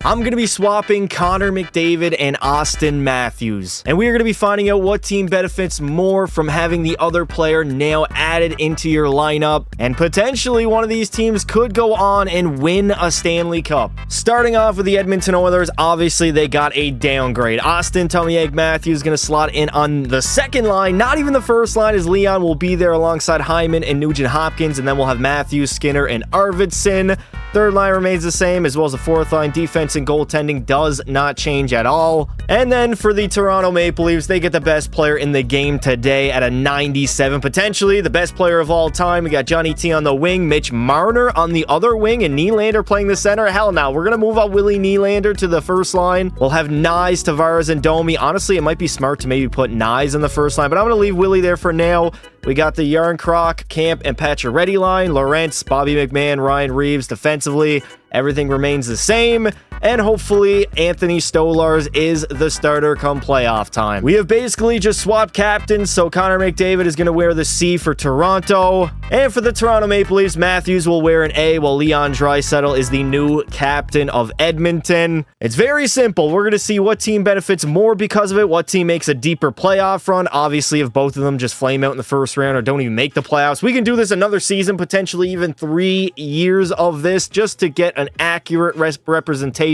I'm going to be swapping Connor McDavid and Auston Matthews. And we are going to be finding out what team benefits more from having the other player now added into your lineup. And potentially one of these teams could go on and win a Stanley Cup. Starting off with the Edmonton Oilers, obviously they got a downgrade. Auston Matthews is going to slot in on the second line, not even the first line, as Leon will be there alongside Hyman and Nugent Hopkins, and then we'll have Matthews, Skinner, and Arvidsson. Third line remains the same, as well as the fourth line. Defense and goaltending does not change at all. And then for the Toronto Maple Leafs, they get the best player in the game today at a 97, potentially the best player of all time. We got Johnny T on the wing, Mitch Marner on the other wing, and Nylander playing the center. Hell no, we're going to move up Willie Nylander to the first line. We'll have Nyes, Tavares, and Domi. Honestly, it might be smart to maybe put Nyes in the first line, but I'm going to leave Willie there for now. We got the Yarncroc, Camp, and Pacioretty line. Lawrence, Bobby McMahon, Ryan Reeves. Defensively, everything remains the same. And hopefully, Anthony Stolarz is the starter come playoff time. We have basically just swapped captains, so Connor McDavid is going to wear the C for Toronto. And for the Toronto Maple Leafs, Matthews will wear an A, while Leon Draisaitl is the new captain of Edmonton. It's very simple. We're going to see what team benefits more because of it, what team makes a deeper playoff run. Obviously, if both of them just flame out in the first round or don't even make the playoffs, we can do this another season, potentially even 3 years of this, just to get an accurate representation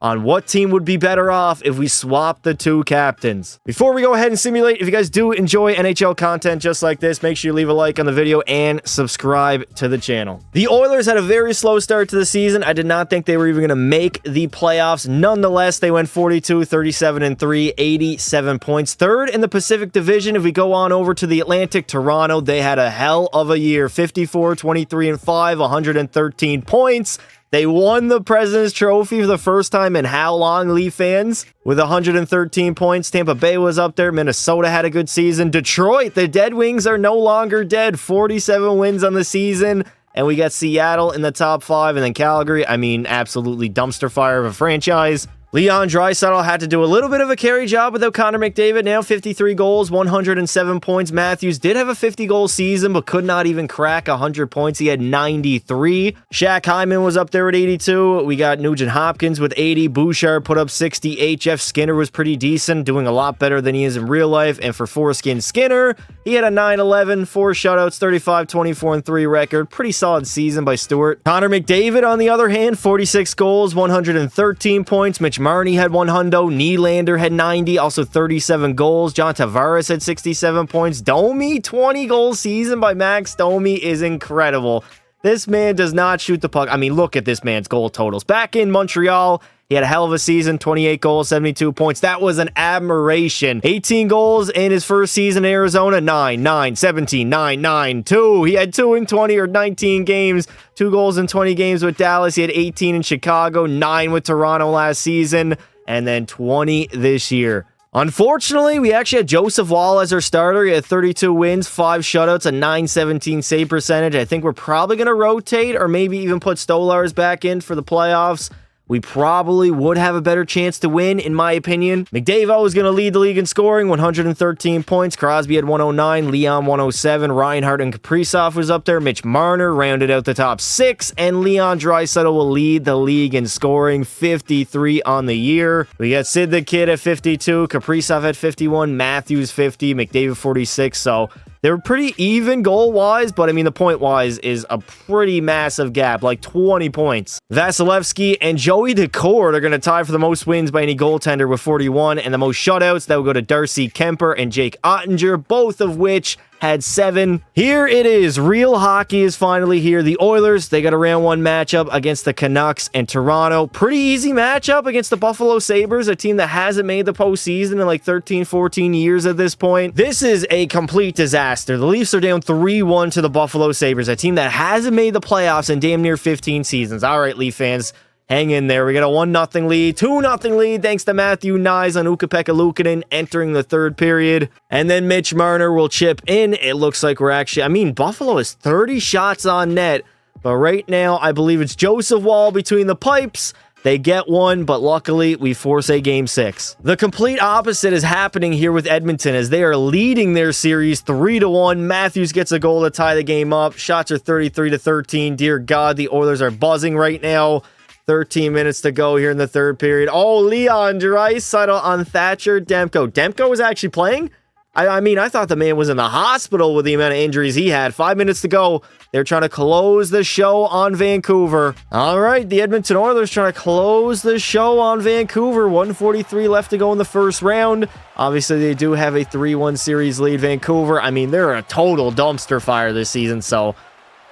on what team would be better off if we swap the two captains. Before we go ahead and simulate, if you guys do enjoy NHL content just like this, make sure you leave a like on the video and subscribe to the channel. The Oilers had a very slow start to the season. I did not think they were even going to make the playoffs. Nonetheless, they went 42, 37, and 3, 87 points. Third in the Pacific Division. If we go on over to the Atlantic, Toronto, they had a hell of a year. 54, 23, and 5, 113 points. They won the President's Trophy for the first time in how long, Leaf fans? With 113 points. Tampa Bay was up there. Minnesota had a good season. Detroit, the Dead Wings are no longer dead. 47 wins on the season. And we got Seattle in the top 5. And then Calgary, I mean, absolutely dumpster fire of a franchise. Leon Draisaitl had to do a little bit of a carry job without Connor McDavid. Now 53 goals, 107 points. Matthews did have a 50-goal season, but could not even crack 100 points. He had 93. Shaq Hyman was up there at 82. We got Nugent Hopkins with 80. Bouchard put up 68. Jeff Skinner was pretty decent, doing a lot better than he is in real life. And for Foreskin Skinner, he had a 9-11, 4 shutouts, 35, 24, and 3 record. Pretty solid season by Stewart. Connor McDavid, on the other hand, 46 goals, 113 points. Mitch Marnie had 100. Nylander had 90, also 37 goals. John Tavares had 67 points. Domi, 20-goal season by Max Domi is incredible. This man does not shoot the puck. I mean, look at this man's goal totals. Back in Montreal, he had a hell of a season, 28 goals, 72 points. That was an admiration. 18 goals in his first season in Arizona, 9, 9, 17, 9, 9, 2. He had 2 in 20 or 19 games, 2 goals in 20 games with Dallas. He had 18 in Chicago, 9 with Toronto last season, and then 20 this year. Unfortunately, we actually had Joseph Woll as our starter. He had 32 wins, 5 shutouts, a 917 save percentage. I think we're probably going to rotate or maybe even put Stolarz back in for the playoffs. We probably would have a better chance to win, in my opinion. McDavid was going to lead the league in scoring, 113 points. Crosby had 109, Leon 107, Reinhart and Kaprizov was up there. Mitch Marner rounded out the top 6, and Leon Draisaitl will lead the league in scoring, 53 on the year. We got Sid the Kid at 52, Kaprizov at 51, Matthews 50, McDavid 46, so they were pretty even goal-wise, but I mean, the point-wise is a pretty massive gap, like 20 points. Vasilevsky and Joey Decourt are going to tie for the most wins by any goaltender with 41, and the most shutouts, that will go to Darcy Kemper and Jake Ottinger, both of which had 7. Here it is. Real hockey is finally here. The Oilers, they got a round 1 matchup against the Canucks and Toronto. Pretty easy matchup against the Buffalo Sabres, a team that hasn't made the postseason in like 13, 14 years at this point. This is a complete disaster. The Leafs are down 3-1 to the Buffalo Sabres, a team that hasn't made the playoffs in damn near 15 seasons. All right, Leaf fans, hang in there. We got a 1-0 lead, 2-0 lead, thanks to Matthew Nyes on Ukko-Pekka Luukkonen entering the third period. And then Mitch Marner will chip in. It looks like we're actually, I mean, Buffalo has 30 shots on net, but right now, I believe it's Joseph Woll between the pipes. They get one, but luckily, we force a Game 6. The complete opposite is happening here with Edmonton as they are leading their series 3-1. Matthews gets a goal to tie the game up. Shots are 33-13. Dear God, the Oilers are buzzing right now. 13 minutes to go here in the third period. Oh, Leon Draisaitl on Thatcher Demko. Demko was actually playing? I mean, I thought the man was in the hospital with the amount of injuries he had. 5 minutes to go. They're trying to close the show on Vancouver. All right, the Edmonton Oilers trying to close the show on Vancouver. 1:43 left to go in the first round. Obviously, they do have a 3-1 series lead, Vancouver. I mean, they're a total dumpster fire this season, so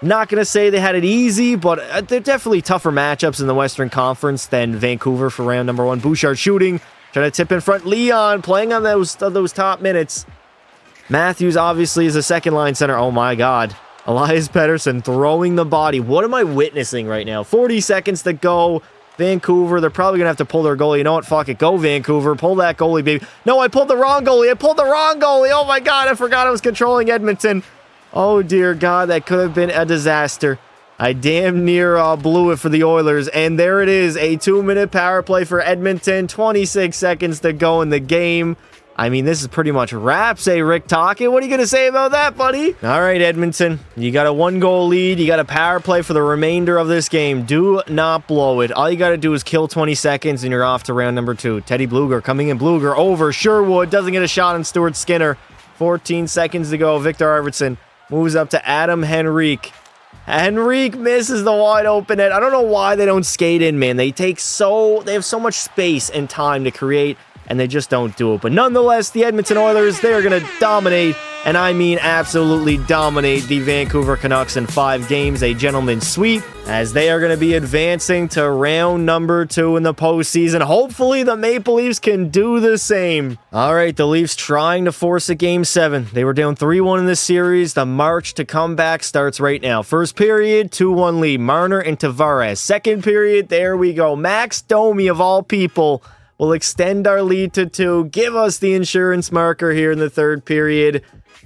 not going to say they had it easy, but they're definitely tougher matchups in the Western Conference than Vancouver for round number 1. Bouchard shooting. Trying to tip in front. Leon playing on those top minutes. Matthews obviously is a second-line center. Oh, my God. Elias Pettersson throwing the body. What am I witnessing right now? 40 seconds to go. Vancouver, they're probably going to have to pull their goalie. You know what? Fuck it. Go, Vancouver. Pull that goalie, baby. No, I pulled the wrong goalie. Oh, my God. I forgot I was controlling Edmonton. Oh, dear God. That could have been a disaster. I damn near blew it for the Oilers, and there it is, a 2-minute power play for Edmonton, 26 seconds to go in the game. I mean, this is pretty much wraps, Rick Tocchet? What are you going to say about that, buddy? All right, Edmonton, you got a 1-goal lead. You got a power play for the remainder of this game. Do not blow it. All you got to do is kill 20 seconds, and you're off to round number 2. Teddy Bluger coming in. Bluger over. Sherwood doesn't get a shot on Stuart Skinner. 14 seconds to go. Victor Arvidsson moves up to Adam Henrique. Henrique misses the wide open net. I don't know why they don't skate in, man. They have so much space and time to create, and they just don't do it. But nonetheless, the Edmonton Oilers, they're going to dominate, and I mean absolutely dominate the Vancouver Canucks in 5 games, a gentleman's sweep, as they are going to be advancing to round number 2 in the postseason. Hopefully, the Maple Leafs can do the same. All right, the Leafs trying to force a Game 7. They were down 3-1 in this series. The march to come back starts right now. First period, 2-1 lead. Marner and Tavares. Second period, there we go. Max Domi, of all people, will extend our lead to 2. Give us the insurance marker here in the third period.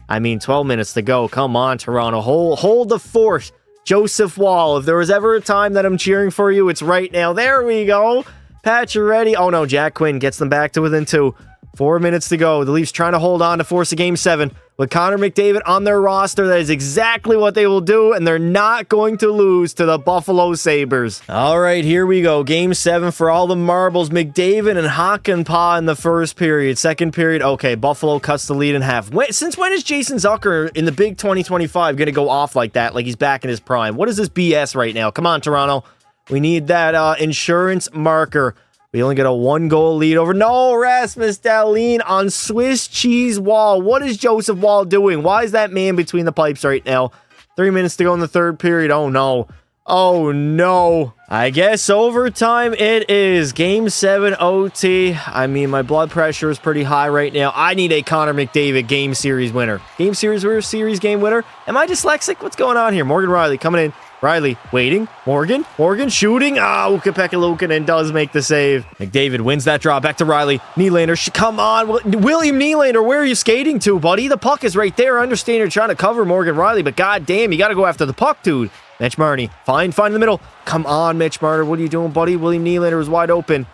I mean, 12 minutes to go. Come on, Toronto. Hold the fort. Joseph Wall, if there was ever a time that I'm cheering for you, it's right now. There we go. Pacioretty. Oh, no. Jack Quinn gets them back to within 2. 4 minutes to go. The Leafs trying to hold on to force a Game 7. With Connor McDavid on their roster, that is exactly what they will do, and they're not going to lose to the Buffalo Sabres. All right, here we go. Game 7 for all the marbles. McDavid and Hakanpää in the first period. Second period, okay, Buffalo cuts the lead in half. Since when is Jason Zucker in the big 2025 going to go off like that, like he's back in his prime? What is this BS right now? Come on, Toronto. We need that insurance marker. We only get a 1-goal lead over. No, Rasmus Dahlin on Swiss cheese Wall. What is Joseph Wall doing? Why is that man between the pipes right now? 3 minutes to go in the third period. Oh, no. Oh, no. I guess overtime it is. Game 7 OT. I mean, my blood pressure is pretty high right now. I need a Connor McDavid game series winner. Game series winner? Series game winner? Am I dyslexic? What's going on here? Morgan Rielly coming in. Rielly waiting. Morgan shooting. Ukko-Pekka Luukkonen does make the save. McDavid wins that draw. Back to Rielly. Nylander. Come on. William Nylander, where are you skating to, buddy? The puck is right there. I understand you're trying to cover Morgan Rielly, but goddamn, you got to go after the puck, dude. Mitch Marner. Find in the middle. Come on, Mitch Marner. What are you doing, buddy? William Nylander is wide open.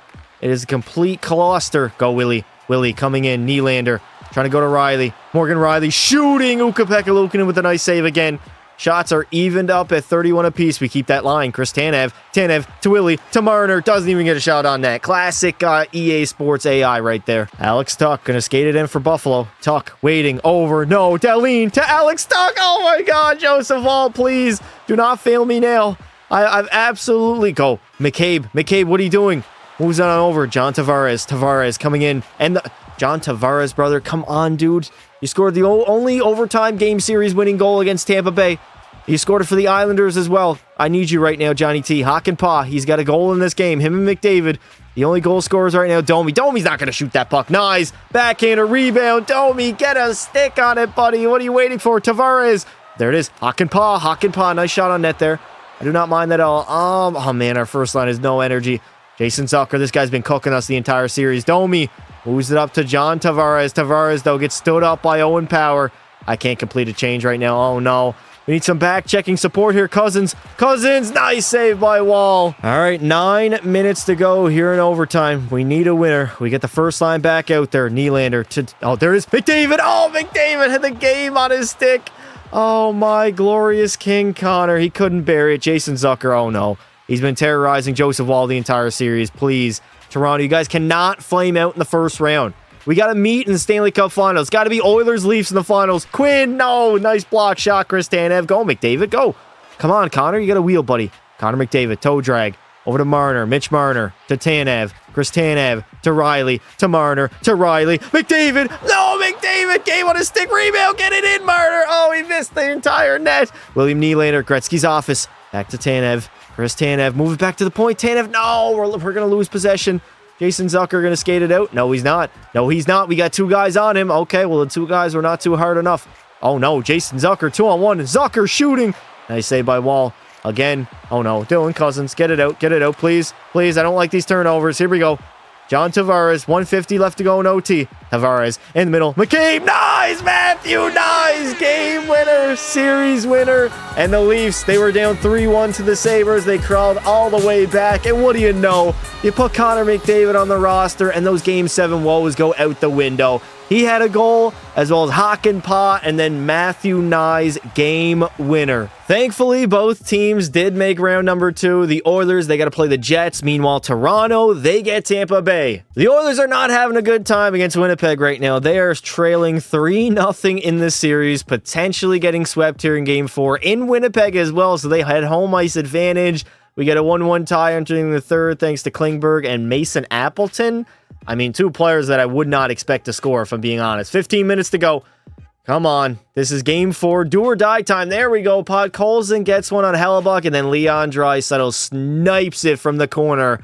It is a complete cluster. Go, Willie. Willie coming in. Nylander trying to go to Rielly. Morgan Rielly shooting. Ukko-Pekka Luukkonen with a nice save again. Shots are evened up at 31 apiece. We keep that line. Chris Tanev to Willie, to Marner. Doesn't even get a shot on that. Classic EA Sports AI right there. Alex Tuch going to skate it in for Buffalo. Tuch waiting over. No, Dahlin to Alex Tuch. Oh my God, Joseph Wall, please. Do not fail me now. I've absolutely... Go. McCabe, what are you doing? Moves on over. John Tavares coming in. And John Tavares, brother. Come on, dude. You scored the only overtime game series winning goal against Tampa Bay. You scored it for the Islanders as well. I need you right now, Johnny T. Hakanpää, he's got a goal in this game. Him and McDavid, the only goal scorers right now. Domi. Domi's not going to shoot that puck. Nice. Backhander rebound. Domi, get a stick on it, buddy. What are you waiting for? Tavares. There it is. Hakanpää. Nice shot on net there. I do not mind that at all. Oh, man, our first line has no energy. Jason Zucker, this guy's been cooking us the entire series. Domi moves it up to John Tavares. Tavares, though, gets stood up by Owen Power. I can't complete a change right now. Oh, no. We need some back-checking support here. Cousins. Nice save by Wall. All right, 9 minutes to go here in overtime. We need a winner. We get the first line back out there. Nylander to... Oh, there it is. McDavid. Oh, McDavid had the game on his stick. Oh, my glorious King Connor. He couldn't bury it. Jason Zucker. Oh, no. He's been terrorizing Joseph Wall the entire series. Please, Toronto, you guys cannot flame out in the first round. We got to meet in the Stanley Cup Finals. Got to be Oilers-Leafs in the finals. Quinn, no. Nice block shot, Chris Tanev. Go, McDavid, go. Come on, Connor. You got a wheel, buddy. Connor McDavid, toe drag. Over to Marner, Mitch Marner, to Tanev, Chris Tanev, to Riley, to Marner, to Riley, McDavid, no, McDavid, game on a stick, rebound, get it in, Marner, oh, he missed the entire net. William Nylander, Gretzky's office, back to Tanev, Chris Tanev, move it back to the point, Tanev, no, we're going to lose possession. Jason Zucker going to skate it out? No, he's not. No, he's not. We got 2 guys on him. Okay, well, the 2 guys were not too hard enough. Oh, no, Jason Zucker, 2-on-1, Zucker shooting. Nice save by Wall. Again. Oh, no. Dylan Cousins. Get it out. Get it out, please. Please. I don't like these turnovers. Here we go. John Tavares. 150 left to go in OT. Tavares in the middle. McCabe. Nice. Matthew. Nice. Game winner. Series winner. And the Leafs, they were down 3-1 to the Sabres. They crawled all the way back. And what do you know? You put Connor McDavid on the roster, and those Game 7 woes go out the window. He had a goal, as well as Hakanpää, and then Matthew Knies game winner. Thankfully, both teams did make round number 2. The Oilers, they got to play the Jets. Meanwhile, Toronto, they get Tampa Bay. The Oilers are not having a good time against Winnipeg right now. They are trailing 3-0 in this series, potentially getting swept here in Game 4 in Winnipeg as well, so they had home ice advantage. We get a 1-1 tie entering the third thanks to Klingberg and Mason Appleton. I mean, 2 players that I would not expect to score, if I'm being honest. 15 minutes to go. Come on. This is Game 4. Do or die time. There we go. Podkolzin gets one on Hellebuck, and then Leon Draisaitl snipes it from the corner,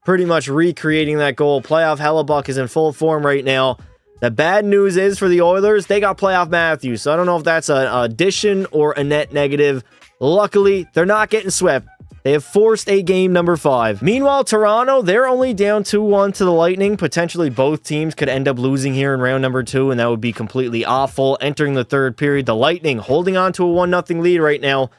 pretty much recreating that goal. Playoff Hellebuck is in full form right now. The bad news is for the Oilers, they got playoff Matthews, so I don't know if that's an addition or a net negative. Luckily, they're not getting swept. They have forced a game number 5. Meanwhile, Toronto, they're only down 2-1 to the Lightning. Potentially both teams could end up losing here in round number 2, and that would be completely awful. Entering the third period, the Lightning holding on to a 1-0 lead right now.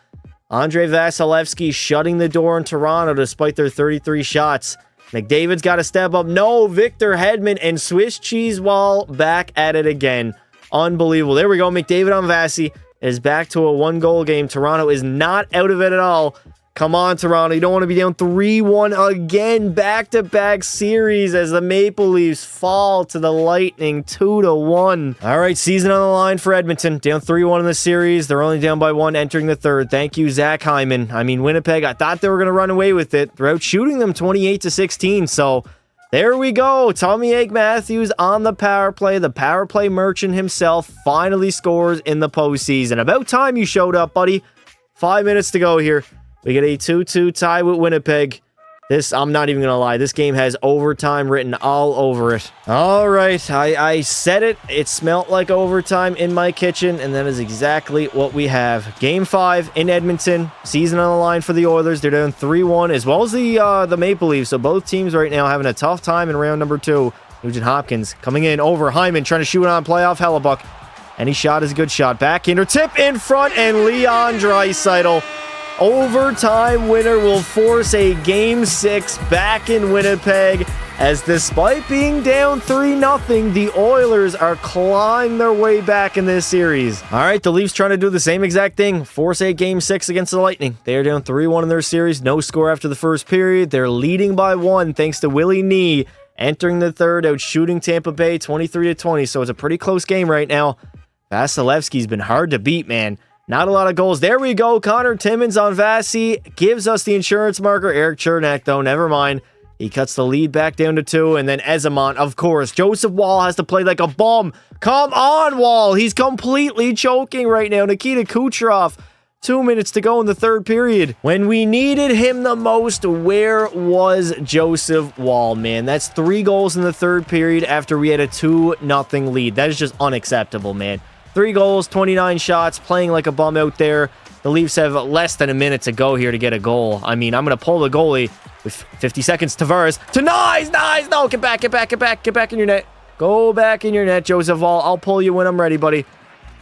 Andrei Vasilevsky shutting the door in Toronto despite their 33 shots. McDavid's got to step up. No, Victor Hedman and Swiss Cheese Wall back at it again. Unbelievable. There we go. McDavid on Vasi is back to a 1-goal game. Toronto is not out of it at all. Come on, Toronto. You don't want to be down 3-1 again. Back-to-back series as the Maple Leafs fall to the Lightning 2-1. All right, season on the line for Edmonton. Down 3-1 in the series. They're only down by 1 entering the third. Thank you, Zach Hyman. I mean, Winnipeg, I thought they were going to run away with it. They're out shooting them 28-16. So there we go. Tommy Egg Matthews on the power play. The power play merchant himself finally scores in the postseason. About time you showed up, buddy. 5 minutes to go here. We get a 2-2 tie with Winnipeg. This, I'm not even going to lie, this game has overtime written all over it. All right, I said it. It smelled like overtime in my kitchen, and that is exactly what we have. Game 5 in Edmonton. Season on the line for the Oilers. They're down 3-1, as well as the Maple Leafs. So both teams right now having a tough time in round number 2. Nugent Hopkins coming in over Hyman, trying to shoot on playoff Hellebuck. Any shot is a good shot. Backhander tip in front, and Leon Draisaitl. Overtime winner will force a Game 6 back in Winnipeg, as despite being down 3-0, the Oilers are clawing their way back in this series. All right, the Leafs trying to do the same exact thing. Force a Game 6 against the Lightning. They are down 3-1 in their series. No score after the first period. They're leading by 1 thanks to Willie Nee entering the third, out shooting Tampa Bay 23-20. So it's a pretty close game right now. Vasilevsky's been hard to beat, man. Not a lot of goals. There we go. Connor Timmins on Vasi gives us the insurance marker. Eric Chernak, though, never mind. He cuts the lead back down to 2. And then Esamont, of course. Joseph Wall has to play like a bum. Come on, Wall. He's completely choking right now. Nikita Kucherov. 2 minutes to go in the third period. When we needed him the most, where was Joseph Wall, man? That's 3 goals in the third period after we had a 2-0 lead. That is just unacceptable, man. 3 goals, 29 shots, playing like a bum out there. The Leafs have less than a minute to go here to get a goal. I mean, I'm going to pull the goalie with 50 seconds. Tavares to Knies. No, get back in your net. Go back in your net, Joseph Wall. I'll pull you when I'm ready, buddy.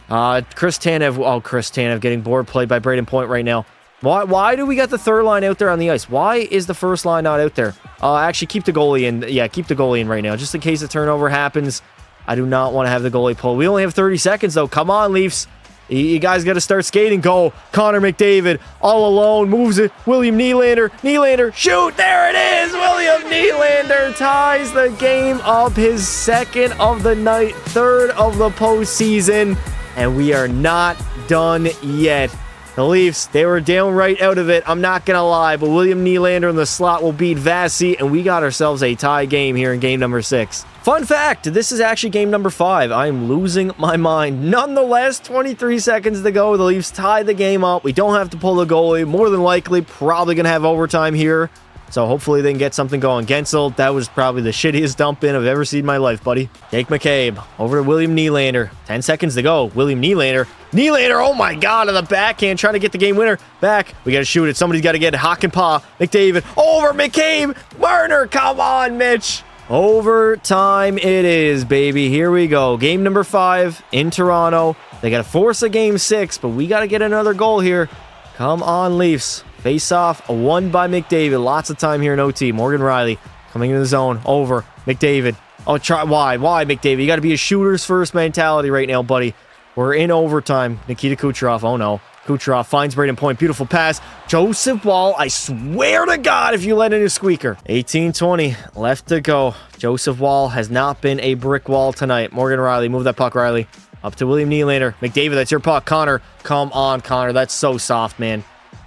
Chris Tanev. Oh, Chris Tanev getting board played by Braden Point right now. Why do we got the third line out there on the ice? Why is the first line not out there? Actually, keep the goalie in. Yeah, keep the goalie in right now, just in case a turnover happens. I do not want to have the goalie pull. We only have 30 seconds, though. Come on, Leafs. You guys got to start skating. Go. Connor McDavid all alone. Moves it. William Nylander. Nylander. Shoot. There it is. William Nylander ties the game up. His second of the night. Third of the postseason. And we are not done yet. The Leafs, they were downright out of it. I'm not going to lie. But William Nylander in the slot will beat Vasi. And we got ourselves a tie game here in game number 6. Fun fact, this is actually game number 5. I am losing my mind. Nonetheless, 23 seconds to go. The Leafs tie the game up. We don't have to pull the goalie. More than likely, probably going to have overtime here. So hopefully they can get something going. Gensel, that was probably the shittiest dump in I've ever seen in my life, buddy. Jake McCabe over to William Nylander. 10 seconds to go. William Nylander. Nylander, oh my God, on the backhand, trying to get the game winner. Back. We got to shoot it. Somebody's got to get it. Hakanpää. McDavid. Over McCabe. Marner, come on, Mitch. Overtime it is, baby. Here we go. Game number 5 in Toronto. They got to force a game 6, but we got to get another goal here. Come on, Leafs. Face off, won by McDavid. Lots of time here in OT. Morgan Riley coming into the zone. Over. McDavid. Oh, try. Why, McDavid? You got to be a shooter's first mentality right now, buddy. We're in overtime. Nikita Kucherov. Oh, no. Kucherov finds Braden Point. Beautiful pass. Joseph Woll. I swear to God if you let in a squeaker. 18-20 left to go. Joseph Woll has not been a brick wall tonight. Morgan Riley. Move that puck, Riley. Up to William Nylander. McDavid, that's your puck. Connor. Come on, Connor. That's so soft, man.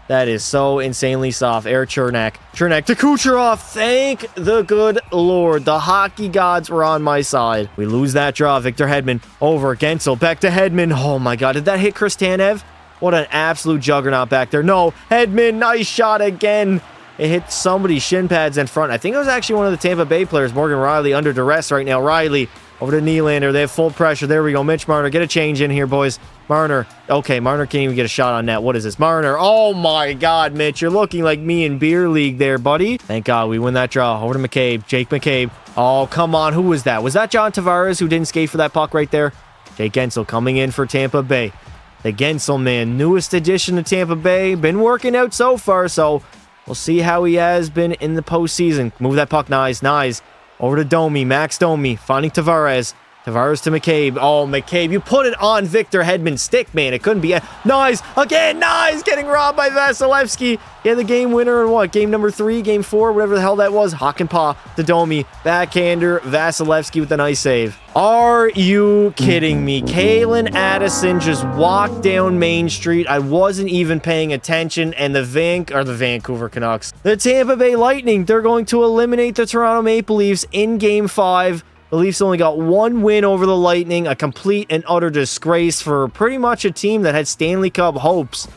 That is so insanely soft. Eric Chernak. Chernak to Kucherov. Thank the good Lord. The hockey gods were on my side. We lose that draw. Victor Hedman. Over. Gensel. Back to Hedman. Oh, my God. Did that hit Chris Tanev? What an absolute juggernaut back there. No. Hedman. Nice shot again. It hit somebody's shin pads in front. I think it was actually one of the Tampa Bay players. Morgan Riley under duress right now. Riley. Over to Nylander. They have full pressure. There we go. Mitch Marner. Get a change in here, boys. Marner. Okay, Marner can't even get a shot on net. What is this? Marner. Oh, my God, Mitch. You're looking like me in beer league there, buddy. Thank God we win that draw. Over to McCabe. Jake McCabe. Oh, come on. Who was that? Was that John Tavares who didn't skate for that puck right there? Jake Gensel coming in for Tampa Bay. The Gensel man. Newest addition to Tampa Bay. Been working out so far, so we'll see how he has been in the postseason. Move that puck, Nice. Over to Domi. Max Domi. Finding Tavares. Tavares to McCabe. Oh, McCabe. You put it on Victor Hedman's stick, man. It couldn't be. Nice. Again. Nice. Getting robbed by Vasilevsky. Yeah, the game winner in what? Game number 3? Game 4? Whatever the hell that was. Hakanpää to Domi. Backhander. Vasilevsky with a nice save. Are you kidding me? Kalen Addison just walked down Main Street. I wasn't even paying attention. And the Vancouver Canucks. The Tampa Bay Lightning. They're going to eliminate the Toronto Maple Leafs in Game 5. The Leafs only got 1 win over the Lightning, a complete and utter disgrace for pretty much a team that had Stanley Cup hopes.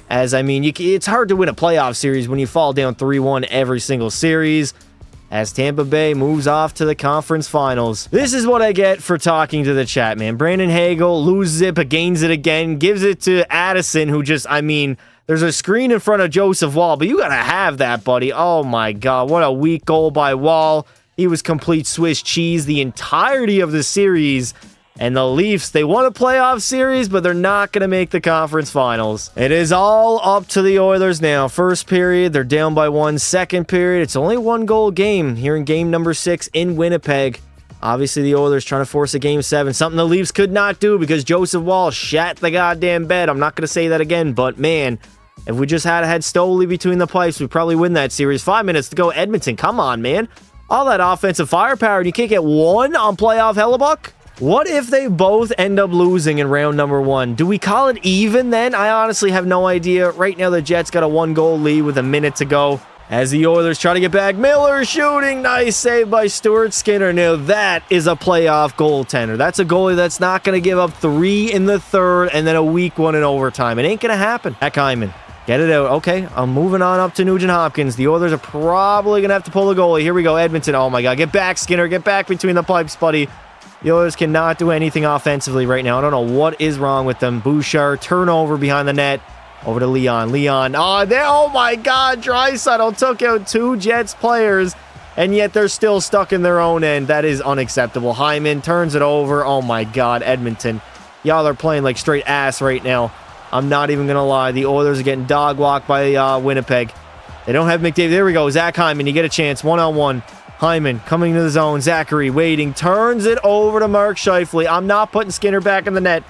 As, I mean, it's hard to win a playoff series when you fall down 3-1 every single series. As Tampa Bay moves off to the conference finals. This is what I get for talking to the chat, man. Brandon Hagel loses it, but gains it again. Gives it to Addison, who just, I mean, there's a screen in front of Joseph Woll, but you gotta have that, buddy. Oh, my God. What a weak goal by Woll. He was complete Swiss cheese the entirety of the series. And the Leafs, they won a playoff series, but they're not going to make the conference finals. It is all up to the Oilers now. First period, they're down by 1. Second period, it's only 1-goal game here in game number 6 in Winnipeg. Obviously, the Oilers trying to force a game 7. Something the Leafs could not do because Joseph Woll shat the goddamn bed. I'm not going to say that again, but man, if we just had Stoli between the pipes, we'd probably win that series. 5 minutes to go. Edmonton, come on, man. All that offensive firepower, and you can't get 1 on playoff Hellebuck? What if they both end up losing in round number 1? Do we call it even then? I honestly have no idea. Right now, the Jets got a 1-goal lead with a minute to go. As the Oilers try to get back. Miller shooting. Nice save by Stuart Skinner. Now, that is a playoff goaltender. That's a goalie that's not going to give up 3 in the third and then a weak 1 in overtime. It ain't going to happen. Jack Hyman. Get it out. Okay, I'm moving on up to Nugent Hopkins. The Oilers are probably going to have to pull the goalie. Here we go, Edmonton. Oh, my God. Get back, Skinner. Get back between the pipes, buddy. The Oilers cannot do anything offensively right now. I don't know what is wrong with them. Bouchard, turnover behind the net. Over to Leon. Oh, my God. Draisaitl took out 2 Jets players, and yet they're still stuck in their own end. That is unacceptable. Hyman turns it over. Oh, my God. Edmonton. Y'all are playing like straight ass right now. I'm not even going to lie. The Oilers are getting dog walked by Winnipeg. They don't have McDavid. There we go. Zach Hyman. You get a chance. 1-on-1. Hyman coming to the zone. Zachary waiting. Turns it over to Mark Scheifele. I'm not putting Skinner back in the net.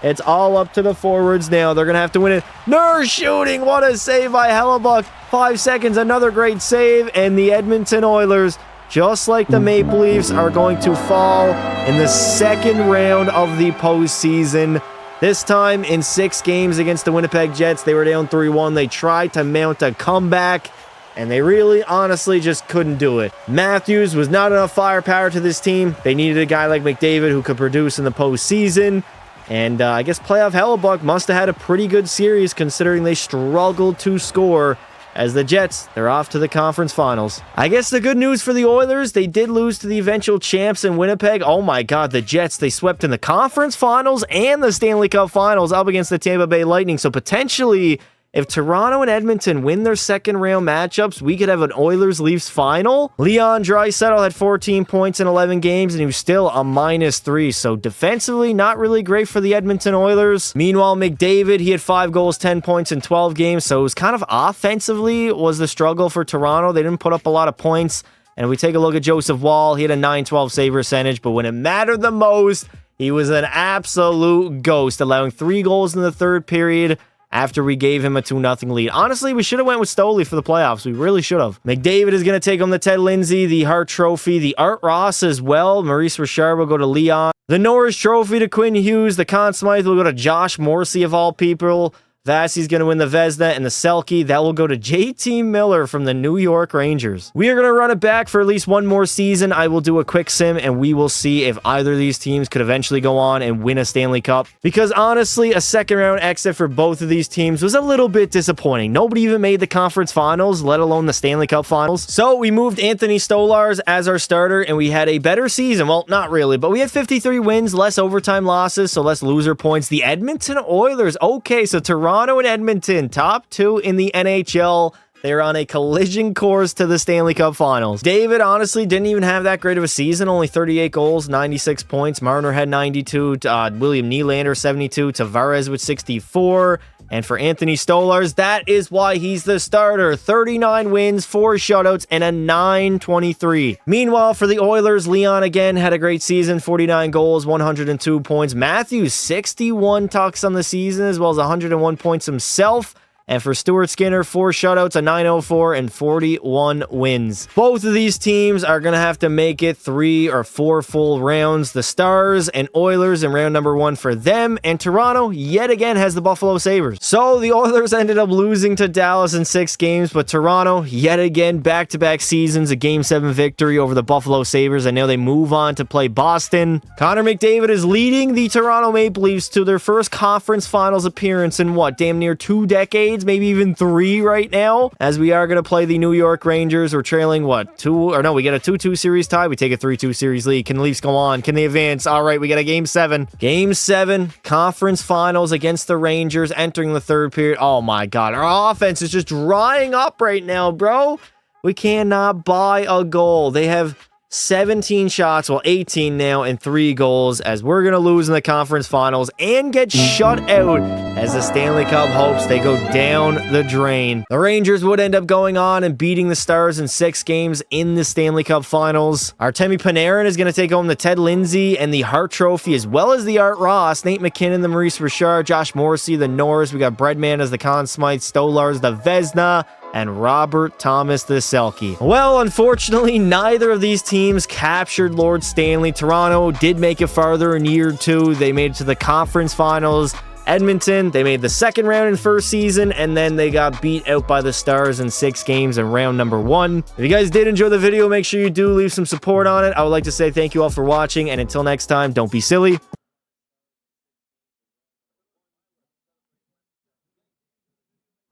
It's all up to the forwards now. They're going to have to win it. Nurse shooting. What a save by Hellebuck. 5 seconds. Another great save. And the Edmonton Oilers, just like the Maple Leafs, are going to fall in the second round of the postseason. This time in 6 games against the Winnipeg Jets, they were down 3-1. They tried to mount a comeback, and they really, honestly, just couldn't do it. Matthews was not enough firepower to this team. They needed a guy like McDavid who could produce in the postseason. And I guess playoff Hellebuck must have had a pretty good series considering they struggled to score. As the Jets, they're off to the conference finals. I guess the good news for the Oilers, they did lose to the eventual champs in Winnipeg. Oh my God, the Jets, they swept in the conference finals and the Stanley Cup finals up against the Tampa Bay Lightning. So potentially, if Toronto and Edmonton win their second round matchups, we could have an Oilers-Leafs final. Leon Draisaitl had 14 points in 11 games, and he was still a -3. So defensively, not really great for the Edmonton Oilers. Meanwhile, McDavid, he had 5 goals, 10 points in 12 games. So it was kind of offensively was the struggle for Toronto. They didn't put up a lot of points. And we take a look at Joseph Woll. He had a .912 save percentage, but when it mattered the most, he was an absolute ghost, allowing 3 goals in the third period after we gave him a 2-0 lead. Honestly, we should have went with Stoli for the playoffs. We really should have. McDavid is going to take home the Ted Lindsay, the Hart Trophy, the Art Ross as well. Maurice Richard will go to Leon. The Norris Trophy to Quinn Hughes. The Conn Smythe will go to Josh Morrissey of all people. Vasi's going to win the Vezina, and the Selke, that will go to JT Miller from the New York Rangers. We are going to run it back for at least one more season. I will do a quick sim, and we will see if either of these teams could eventually go on and win a Stanley Cup. Because honestly, a second-round exit for both of these teams was a little bit disappointing. Nobody even made the conference finals, let alone the Stanley Cup finals. So we moved Anthony Stolarz as our starter, and we had a better season. Well, not really, but we had 53 wins, less overtime losses, so less loser points. The Edmonton Oilers, okay, so Toronto and Edmonton, top 2 in the NHL. They're on a collision course to the Stanley Cup Finals. David honestly didn't even have that great of a season. Only 38 goals, 96 points. Marner had 92. William Nylander, 72. Tavares with 64. And for Anthony Stolarz, that is why he's the starter. 39 wins, 4 shutouts, and a .923. Meanwhile, for the Oilers, Leon again had a great season. 49 goals, 102 points. Matthews, 61 tucks on the season, as well as 101 points himself. And for Stuart Skinner, 4 shutouts, a .904, and 41 wins. Both of these teams are going to have to make it 3 or 4 full rounds. The Stars and Oilers in round number 1 for them. And Toronto, yet again, has the Buffalo Sabres. So the Oilers ended up losing to Dallas in 6 games, but Toronto, yet again, back-to-back seasons, a Game 7 victory over the Buffalo Sabres. And now they move on to play Boston. Connor McDavid is leading the Toronto Maple Leafs to their first conference finals appearance in what, damn near 2 decades? Maybe even 3 right now, as we are going to play the New York Rangers. We're trailing, what, 2? Or no, we get a 2-2 series tie. We take a 3-2 series lead. Can the Leafs go on? Can they advance? All right, we got a Game 7. Game 7, conference finals against the Rangers, entering the third period. Oh my God, our offense is just drying up right now, bro. We cannot buy a goal. They have 17 shots, well 18 now, and 3 goals, as we're going to lose in the conference finals and get shut out as the Stanley Cup hopes they go down the drain. The Rangers would end up going on and beating the Stars in 6 games in the Stanley Cup finals. Artemi Panarin is going to take home the Ted Lindsay and the Hart Trophy, as well as the Art Ross. Nate McKinnon, the Maurice Richard, Josh Morrissey, the Norris. We got Breadman as the Conn Smythe, Stolarz, the Vezina, and Robert Thomas the Selke. Well, unfortunately, neither of these teams captured Lord Stanley. Toronto did make it farther in year 2. They made it to the conference finals. Edmonton, they made the second round in first season, and then they got beat out by the Stars in 6 games in round number 1. If you guys did enjoy the video, make sure you do leave some support on it. I would like to say thank you all for watching, and until next time, don't be silly.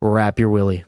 Wrap your willy.